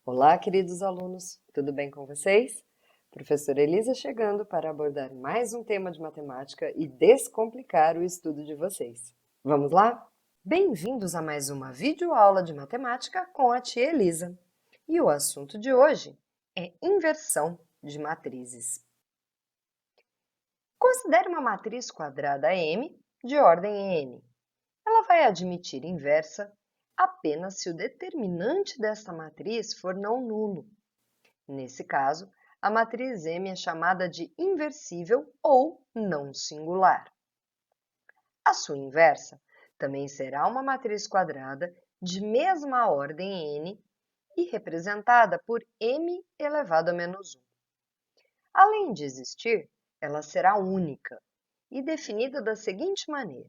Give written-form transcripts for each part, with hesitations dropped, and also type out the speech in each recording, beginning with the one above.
Olá, queridos alunos, tudo bem com vocês? Professora Elisa chegando para abordar mais um tema de matemática e descomplicar o estudo de vocês. Vamos lá? Bem-vindos a mais uma videoaula de matemática com a tia Elisa. E o assunto de hoje é inversão de matrizes. Considere uma matriz quadrada M de ordem n. Ela vai admitir inversa apenas se o determinante desta matriz for não nulo. Nesse caso, a matriz M é chamada de inversível ou não singular. A sua inversa também será uma matriz quadrada de mesma ordem n e representada por m elevado a menos 1. Além de existir, ela será única e definida da seguinte maneira: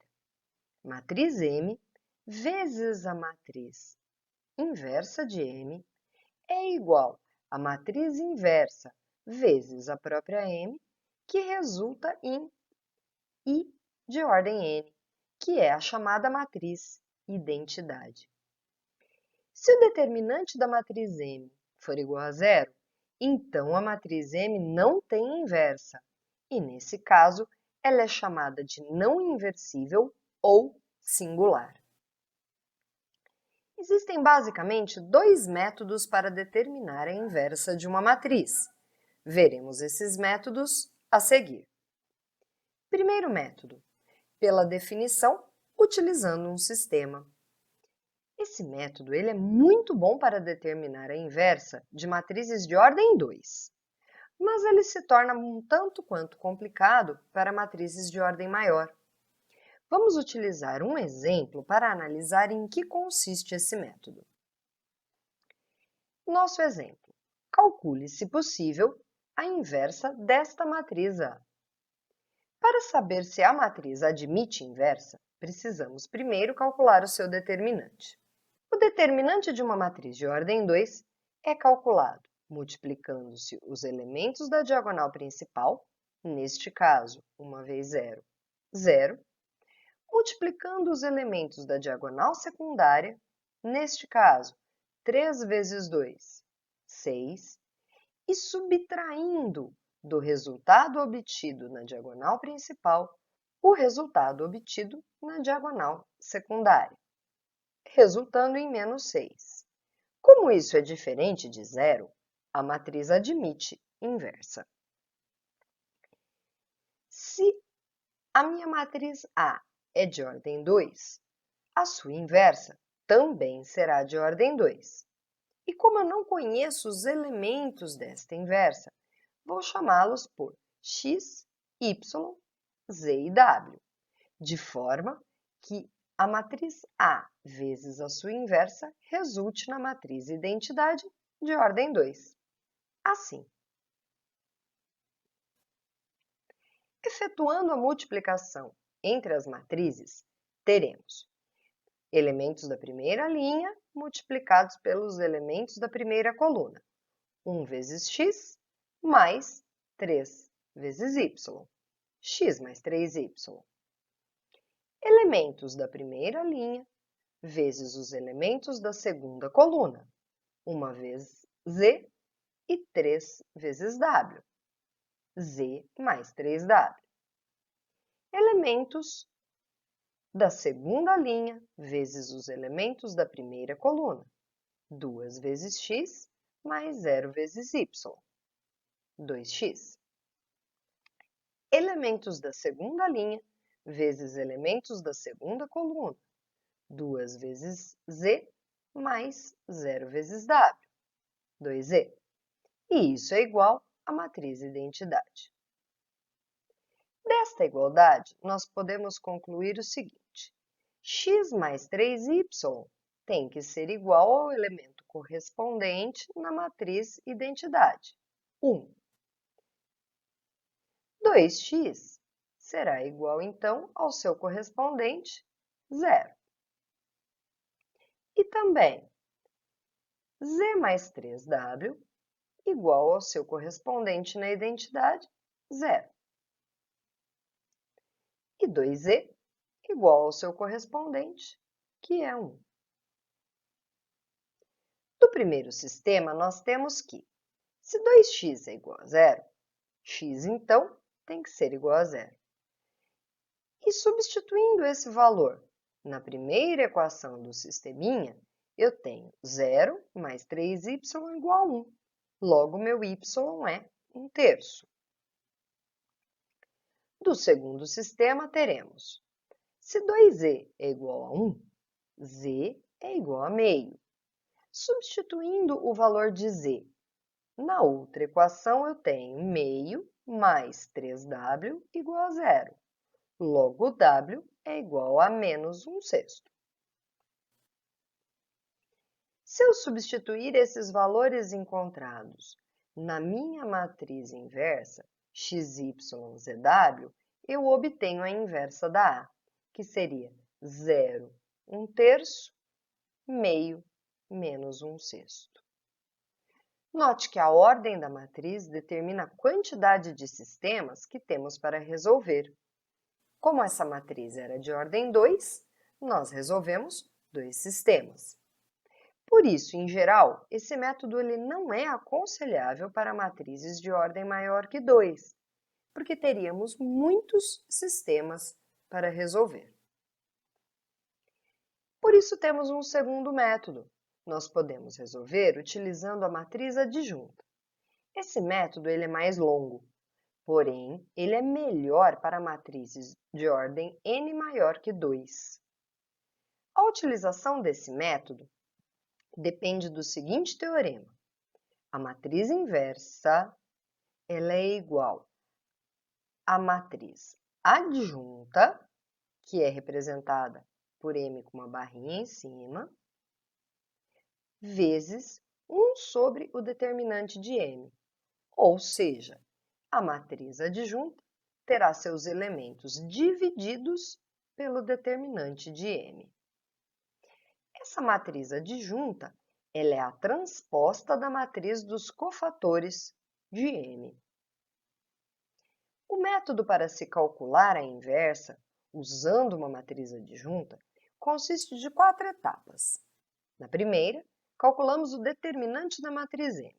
matriz M vezes a matriz inversa de M é igual a matriz inversa vezes a própria M, que resulta em I de ordem n, que é a chamada matriz identidade. Se o determinante da matriz M for igual a zero, então a matriz M não tem inversa, e nesse caso ela é chamada de não inversível ou singular. Existem basicamente dois métodos para determinar a inversa de uma matriz. Veremos esses métodos a seguir. Primeiro método, pela definição, utilizando um sistema. Esse método é muito bom para determinar a inversa de matrizes de ordem 2, mas ele se torna um tanto quanto complicado para matrizes de ordem maior. Vamos utilizar um exemplo para analisar em que consiste esse método. Nosso exemplo: calcule, se possível, a inversa desta matriz A. Para saber se a matriz admite inversa, precisamos primeiro calcular o seu determinante. O determinante de uma matriz de ordem 2 é calculado multiplicando-se os elementos da diagonal principal, neste caso, 1 vezes 0, 0, multiplicando os elementos da diagonal secundária, neste caso, 3 vezes 2, 6, e subtraindo do resultado obtido na diagonal principal o resultado obtido na diagonal secundária, resultando em menos 6. Como isso é diferente de zero, a matriz admite inversa. Se a minha matriz A é de ordem 2, a sua inversa também será de ordem 2. E como eu não conheço os elementos desta inversa, vou chamá-los por x, y, z e w, de forma que a matriz A vezes a sua inversa resulte na matriz identidade de ordem 2. Assim, efetuando a multiplicação entre as matrizes, teremos elementos da primeira linha multiplicados pelos elementos da primeira coluna. 1 vezes x mais 3 vezes y. X mais 3y. Elementos da primeira linha vezes os elementos da segunda coluna. 1 vezes z e 3 vezes w. Z mais 3w. Elementos da segunda linha vezes os elementos da primeira coluna. 2 vezes x mais 0 vezes y. 2x. Elementos da segunda linha vezes elementos da segunda coluna. 2 vezes z mais 0 vezes w. 2z. E isso é igual à matriz identidade. Desta igualdade, nós podemos concluir o seguinte: x mais 3y tem que ser igual ao elemento correspondente na matriz identidade, 1. 2x será igual, então, ao seu correspondente, 0. E também z mais 3w igual ao seu correspondente na identidade, 0. E 2z igual ao seu correspondente, que é 1. Do primeiro sistema, nós temos que, se 2x é igual a zero, x, então, tem que ser igual a zero. E substituindo esse valor na primeira equação do sisteminha, eu tenho 0 mais 3y igual a 1. Logo, meu y é 1/3. Do segundo sistema, teremos, se 2z é igual a 1, z é igual a meio. Substituindo o valor de z na outra equação, eu tenho meio mais 3w igual a zero. Logo, w é igual a menos 1/6. Se eu substituir esses valores encontrados na minha matriz inversa, xyzw, eu obtenho a inversa da A, que seria 0, 1/3, meio menos 1/6. Note que a ordem da matriz determina a quantidade de sistemas que temos para resolver. Como essa matriz era de ordem 2, nós resolvemos 2 sistemas. Por isso, em geral, esse método ele não é aconselhável para matrizes de ordem maior que 2, porque teríamos muitos sistemas para resolver. Por isso, temos um segundo método. Nós podemos resolver utilizando a matriz adjunta. Esse método ele é mais longo, porém, ele é melhor para matrizes de ordem n maior que 2. A utilização desse método depende do seguinte teorema. A matriz inversa ela é igual à matriz adjunta, que é representada por m com uma barrinha em cima, vezes 1 sobre o determinante de m. Ou seja, a matriz adjunta terá seus elementos divididos pelo determinante de m. Essa matriz adjunta ela é a transposta da matriz dos cofatores de m. O método para se calcular a inversa, usando uma matriz adjunta, consiste de 4 etapas. Na primeira, calculamos o determinante da matriz m.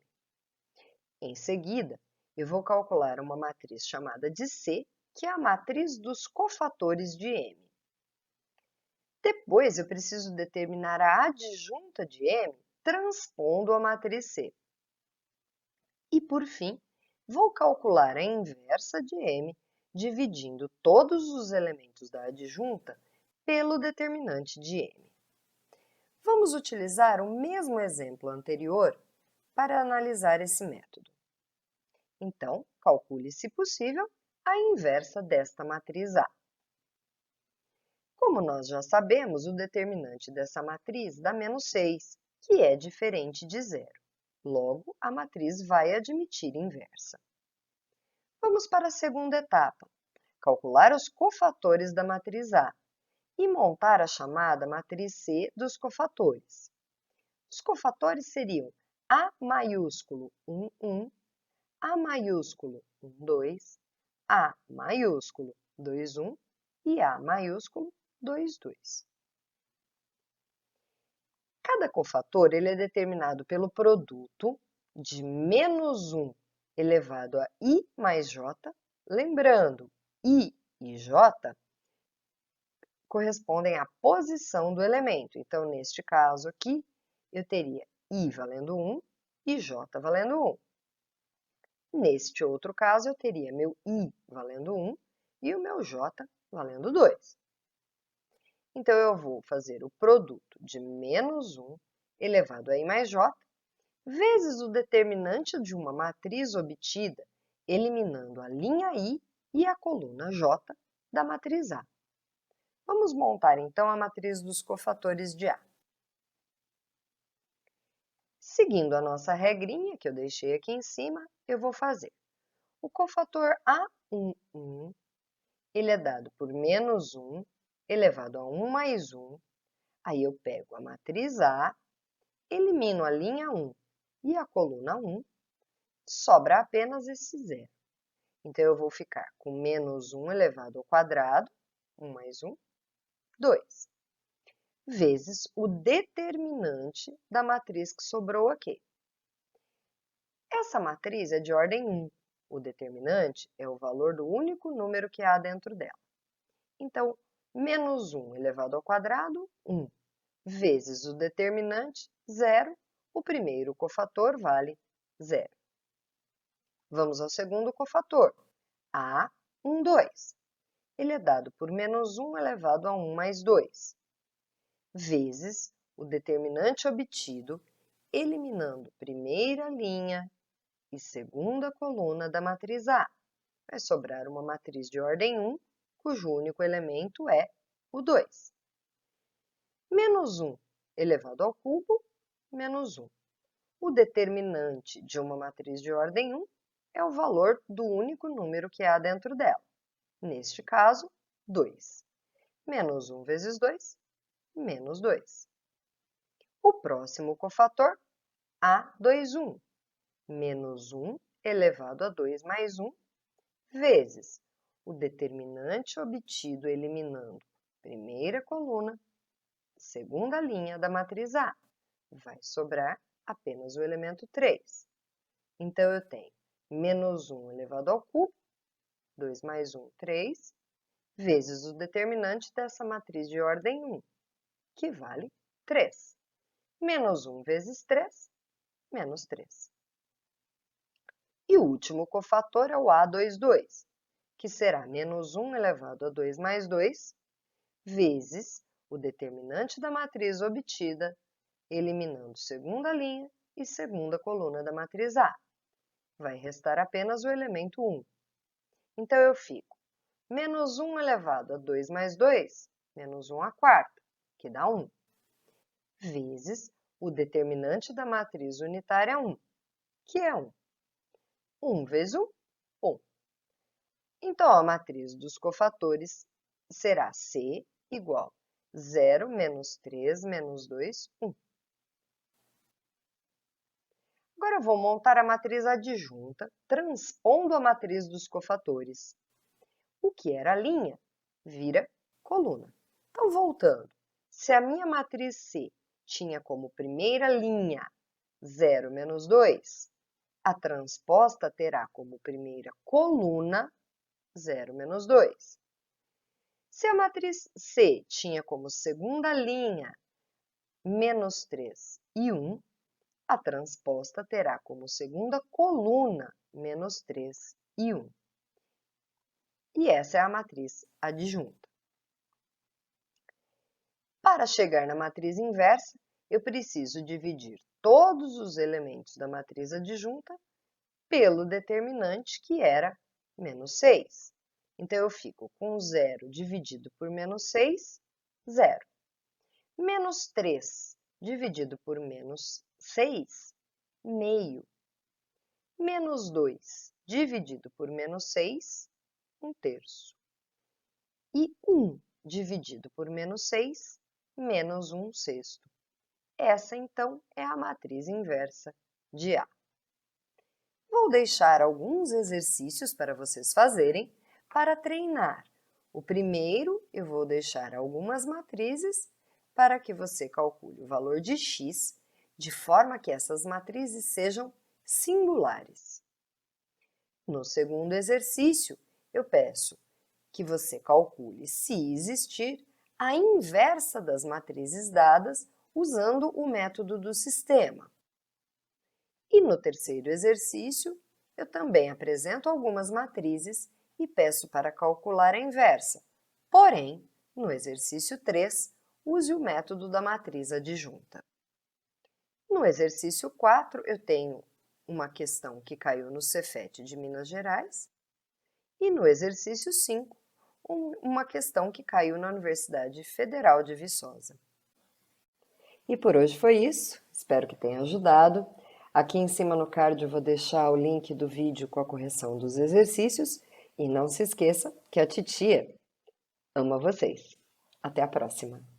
Em seguida, eu vou calcular uma matriz chamada de C, que é a matriz dos cofatores de m. Depois, eu preciso determinar a adjunta de m, transpondo a matriz C. E, por fim, vou calcular a inversa de m, dividindo todos os elementos da adjunta pelo determinante de m. Vamos utilizar o mesmo exemplo anterior para analisar esse método. Então, calcule, se possível, a inversa desta matriz A. Como nós já sabemos, o determinante dessa matriz dá menos 6, que é diferente de zero. Logo, a matriz vai admitir inversa. Vamos para a segunda etapa, calcular os cofatores da matriz A e montar a chamada matriz C dos cofatores. Os cofatores seriam A maiúsculo 1, 1, A maiúsculo 1, 2, A maiúsculo 2, 1 e A maiúsculo 2, 2. Cada cofator ele é determinado pelo produto de menos 1 elevado a i mais j, lembrando, i e j correspondem à posição do elemento. Então, neste caso aqui, eu teria i valendo 1 e j valendo 1. Neste outro caso, eu teria meu i valendo 1 e o meu j valendo 2. Então, eu vou fazer o produto de menos 1 elevado a i mais j, vezes o determinante de uma matriz obtida, eliminando a linha i e a coluna j da matriz A. Vamos montar, então, a matriz dos cofatores de A. Seguindo a nossa regrinha, que eu deixei aqui em cima, eu vou fazer. O cofator A1, 1, ele é dado por menos 1 elevado a 1 mais 1. Aí eu pego a matriz A, elimino a linha 1 e a coluna 1, sobra apenas esse zero. Então, eu vou ficar com menos 1 elevado ao quadrado, 1 mais 1, 2. vezes o determinante da matriz que sobrou aqui. Essa matriz é de ordem 1. O determinante é o valor do único número que há dentro dela. Então, menos 1 elevado ao quadrado, 1, vezes o determinante, 0. O primeiro cofator vale 0. Vamos ao segundo cofator, A, 1, 2. Ele é dado por menos 1 elevado a 1 mais 2, vezes o determinante obtido eliminando primeira linha e segunda coluna da matriz A. Vai sobrar uma matriz de ordem 1, cujo único elemento é o 2. Menos 1 elevado ao cubo, menos 1. O determinante de uma matriz de ordem 1 é o valor do único número que há dentro dela. Neste caso, 2. Menos 1 vezes 2, menos 2. O próximo cofator, A2, 1. Menos 1 elevado a 2 mais 1, vezes o determinante obtido eliminando primeira coluna, segunda linha da matriz A. Vai sobrar apenas o elemento 3. Então, eu tenho menos 1 elevado ao cubo, 2 mais 1, 3, vezes o determinante dessa matriz de ordem 1, que vale 3. Menos 1 vezes 3, menos 3. E o último cofator é o A22, que será menos 1 elevado a 2 mais 2, vezes o determinante da matriz obtida, eliminando segunda linha e segunda coluna da matriz A. Vai restar apenas o elemento 1. Então, eu fico menos 1 elevado a 2 mais 2, menos 1 à quarta, que dá 1, vezes o determinante da matriz unitária 1, que é 1. 1 vezes 1, 1. Então, a matriz dos cofatores será C igual 0 menos 3 menos 2, 1. Agora, eu vou montar a matriz adjunta, transpondo a matriz dos cofatores. O que era linha vira coluna. Então, voltando, se a minha matriz C tinha como primeira linha 0 menos 2, a transposta terá como primeira coluna 0 menos 2. Se a matriz C tinha como segunda linha menos 3 e 1, a transposta terá como segunda coluna menos 3 e 1. E essa é a matriz adjunta. Para chegar na matriz inversa, eu preciso dividir todos os elementos da matriz adjunta pelo determinante, que era menos 6. Então, eu fico com 0 dividido por menos 6, 0. Menos 3 dividido por menos 6, meio. Menos 2 dividido por menos 6, 1/3. E 1 dividido por menos 6, menos 1/6. Essa, então, é a matriz inversa de A. Vou deixar alguns exercícios para vocês fazerem para treinar. O primeiro, eu vou deixar algumas matrizes para que você calcule o valor de x, de forma que essas matrizes sejam singulares. No segundo exercício, eu peço que você calcule, se existir, a inversa das matrizes dadas usando o método do sistema. E no terceiro exercício, eu também apresento algumas matrizes e peço para calcular a inversa. Porém, no exercício 3, use o método da matriz adjunta. No exercício 4, eu tenho uma questão que caiu no Cefet de Minas Gerais. E no exercício 5, uma questão que caiu na Universidade Federal de Viçosa. E por hoje foi isso. Espero que tenha ajudado. Aqui em cima no card eu vou deixar o link do vídeo com a correção dos exercícios. E não se esqueça que a titia ama vocês. Até a próxima!